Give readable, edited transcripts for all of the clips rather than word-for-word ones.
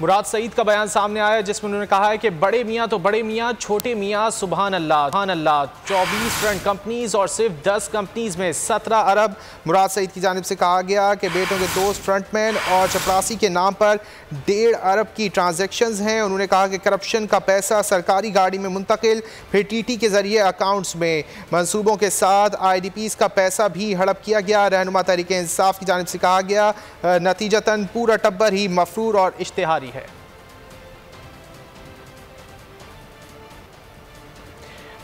मुराद सईद का बयान सामने आया जिसमें उन्होंने कहा है कि बड़े मियाँ तो बड़े मियाँ, छोटे मियाँ सुभान अल्लाह। 24 फ्रंट कंपनीज और सिर्फ 10 कंपनीज में 17 अरब। मुराद सईद की जानिब से कहा गया कि बेटों के दोस्त फ्रंटमैन और चपरासी के नाम पर 1.5 अरब की ट्रांजैक्शंस हैं। उन्होंने कहा कि करप्शन का पैसा सरकारी गाड़ी में मुंतकिल, फिर टीटी के जरिए अकाउंट्स में। मंसूबों के साथ IDPs का पैसा भी हड़प किया गया। रहनुमा तहरीक इंसाफ की जानिब से कहा गया नतीजतन पूरा टब्बर ही मफरूर और इश्तिहारी है।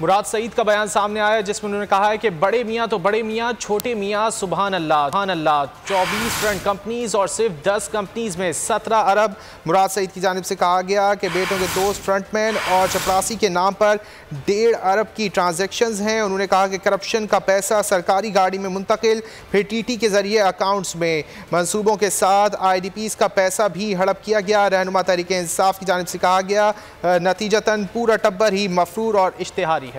मुराद सईद का बयान सामने आया जिसमें उन्होंने कहा है कि बड़े मियाँ तो बड़े मियाँ, छोटे मियाँ सुभान अल्लाह। 24 फ्रंट कंपनीज और सिर्फ 10 कंपनीज में 17 अरब। मुराद सईद की जानिब से कहा गया कि बेटों के दोस्त फ्रंटमैन और चपरासी के नाम पर 1.5 अरब की ट्रांजैक्शंस हैं। उन्होंने कहा कि करप्शन का पैसा सरकारी गाड़ी में मुंतकिल, फिर टीटी के जरिए अकाउंट्स में। मंसूबों के साथ IDPs का पैसा भी हड़प किया गया। रहनुमा तहरीक इंसाफ की जानिब से कहा गया नतीजतन पूरा टब्बर ही मफरूर और इश्तिहारी है।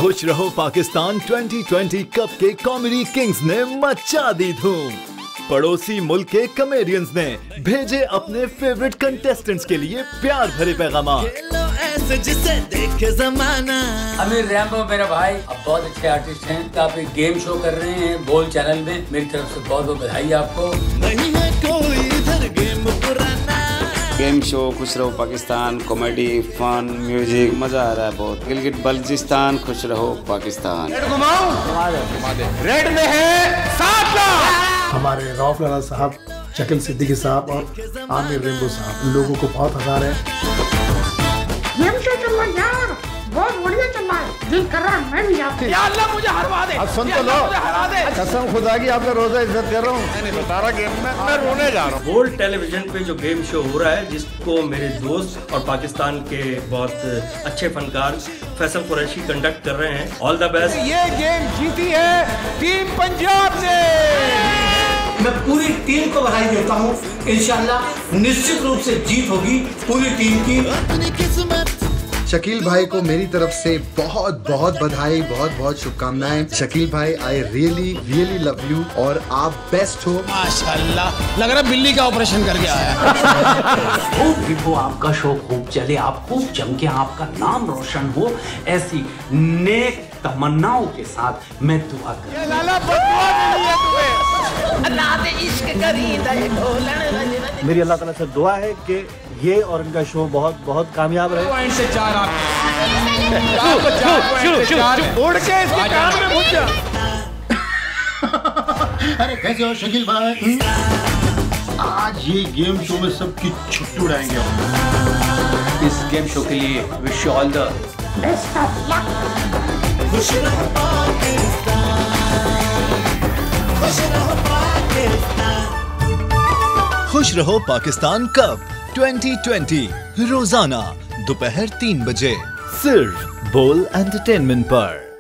खुश रहो पाकिस्तान 2020 कप के कॉमेडी किंग्स ने मचा दी धूम। पड़ोसी मुल्क के कॉमेडियंस ने भेजे अपने फेवरेट कंटेस्टेंट्स के लिए प्यार भरे पैगाम। जिसे देखे जमाना। अमीर रैम्बो मेरा भाई अब बहुत अच्छे आर्टिस्ट हैं। तो आप एक गेम शो कर रहे हैं बोल चैनल में, मेरी तरफ से बहुत बहुत बधाई आपको। नहीं है कोई इधर गेम पुराना। गेम शो खुश रहो पाकिस्तान, कॉमेडी, फन, म्यूजिक, मजा आ रहा है बहुत। गिलगित बल्चिस्तान खुश रहो पाकिस्तान। रेड में है 7 लाख। हमारे रऊफ लाला साहब, शकील सिद्दीकी साहब और आमिर रैम्बो साहब लोगों को बहुत हंसा रहे हैं। गेम शो चल रहा है यार, बहुत बढ़िया चल रहा है। दिल कर रहा है मैं भी जाऊँ। या अल्लाह मुझे हरवा दे। अब सुन तो लो, कसम खुदा की आपका रोजा इज्जत कर रहा हूँ। नहीं बता रहा गेम में मैं रोने जा रहा हूँ। बोल्ड टेलीविजन पे जो गेम शो हो रहा है जिसको मेरे दोस्त और पाकिस्तान के बहुत अच्छे फनकार फैसल कुरैशी कंडक्ट कर रहे हैं। All the best. ये गेम जीती है टीम पंजाब ने। मैं पूरी टीम को बधाई देता हूँ। इंशाल्लाह निश्चित रूप से जीत होगी पूरी टीम की। शकील भाई को मेरी तरफ से बहुत बहुत बधाई, बहुत बहुत शुभकामनाएं। शकील भाई आई रियली लव यू और आप बेस्ट हो। माशाल्लाह लग रहा है बिल्ली का ऑपरेशन करके आया। खूब हिट आपका शो, खूब चले, आप खूब चमके, आपका नाम रोशन हो, ऐसी नेक तमन्नाओं के साथ मैं दुआ करता हूं। लाला बदुआ मिली है तुम्हें। मेरी अल्लाह ताला से दुआ है कि ये और इनका शो बहुत बहुत कामयाब रहे। पॉइंट से 4 उड़ के इसके कान में घुस जा। अरे कैसे हो शकील भाई? आज ये गेम शो में सबकी छुट्टी उड़ाएंगे। इस गेम शो के लिए wish you all the best of luck. खुश रहो पाकिस्तान, खुश रहो पाकिस्तान। खुश रहो पाकिस्तान कप 2020 रोजाना दोपहर 3 बजे सिर्फ बोल एंटरटेनमेंट पर।